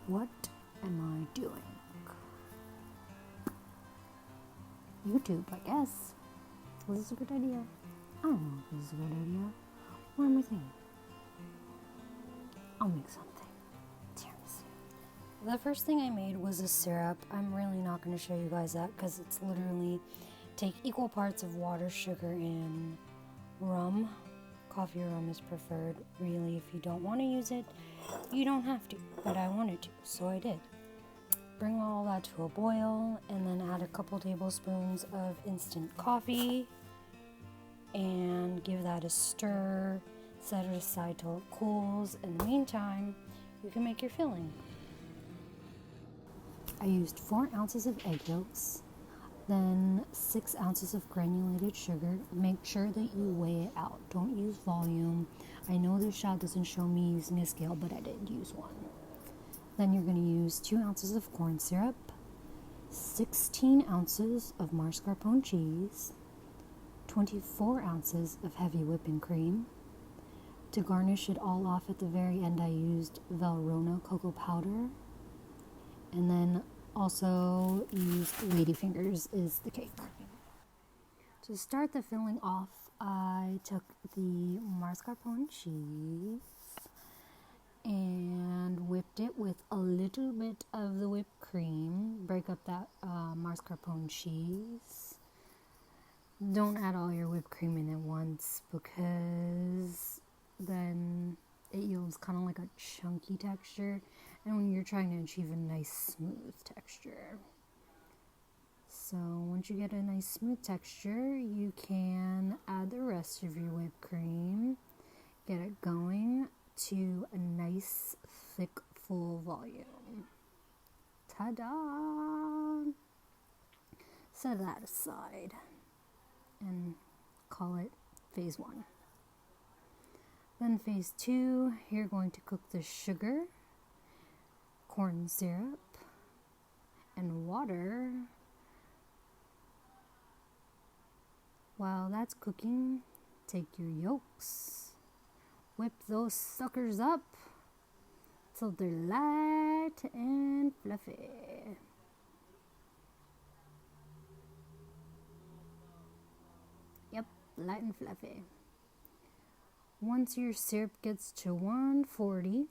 What am I doing? YouTube, I guess. Was this a good idea? I don't know if this is a good idea. What am I thinking? I'll make something. Tiramisu. The first thing I made was a syrup. I'm really not going to show you guys that because it's literally take equal parts of water, sugar, and rum. Coffee or rum is preferred. Really, if you don't want to use it, you don't have to. But I wanted to, so I did. Bring all that to a boil and then add a couple tablespoons of instant coffee and give that a stir. Set it aside till it cools. In the meantime, you can make your filling. I used 4 ounces of egg yolks, then 6 ounces of granulated sugar. Make sure that you weigh it out. Don't use volume. I know this shot doesn't show me using a scale, but I did use one. Then you're going to use 2 ounces of corn syrup, 16 ounces of mascarpone cheese, 24 ounces of heavy whipping cream. To garnish it all off at the very end, I used Valrhona cocoa powder, and then also used ladyfingers is the cake. To start the filling off, I took the mascarpone cheese and whipped it with a little bit of the whipped cream. Break up that mascarpone cheese. Don't add all your whipped cream in at once because then it yields kind of like a chunky texture, and when you're trying to achieve a nice smooth texture. So once you get a nice smooth texture, you can add the rest of your whipped cream. Get it going to a nice, thick, full volume. Ta-da! Set that aside and call it phase 1. Then phase 2, you're going to cook the sugar, corn syrup, and water. While that's cooking, take your yolks, whip those suckers up till they're light and fluffy. Yep, light and fluffy. Once your syrup gets to 140,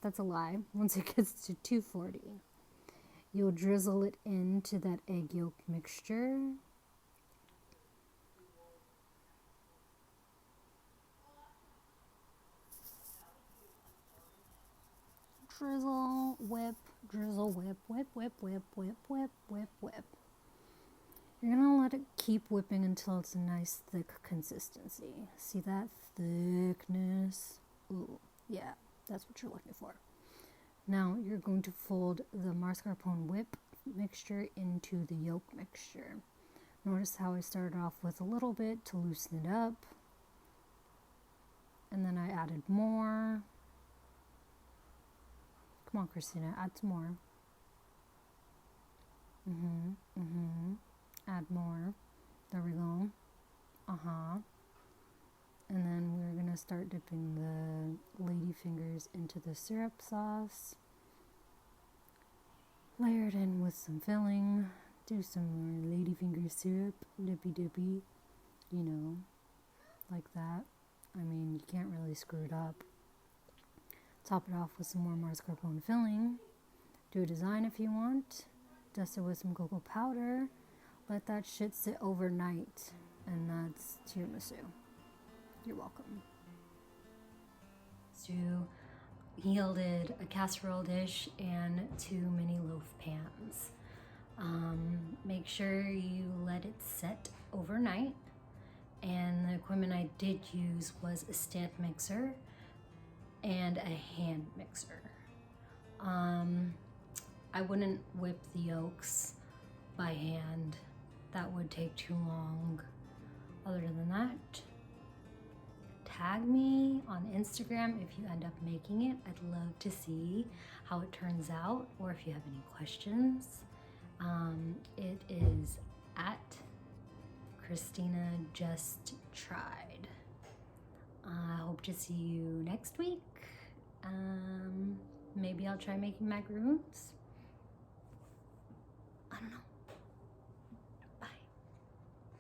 that's a lie, once it gets to 240, you'll drizzle it into that egg yolk mixture. Drizzle, whip, drizzle, whip, whip, whip, whip, whip, whip, whip, whip. You're gonna let it keep whipping until it's a nice thick consistency. See that thickness? Ooh, yeah, that's what you're looking for. Now you're going to fold the mascarpone whip mixture into the yolk mixture. Notice how I started off with a little bit to loosen it up, and then I added more. Come on, Christina, add some more. Add more. There we go. And then we're gonna start dipping the ladyfingers into the syrup sauce. Layer it in with some filling. Do some more ladyfinger syrup, dippy dippy, like that. I mean, you can't really screw it up. Top it off with some more mascarpone filling. Do a design if you want. Dust it with some cocoa powder. Let that shit sit overnight. And that's tiramisu. You're welcome. So yielded a casserole dish and 2 mini loaf pans. Make sure you let it set overnight. And the equipment I did use was a stand mixer and a hand mixer. I wouldn't whip the yolks by hand. That would take too long. Other than that, tag me on Instagram if you end up making it. I'd love to see how it turns out, or if you have any questions. It is at Christina Just Tried. I hope to see you next week. Maybe I'll try making macaroons. I don't know.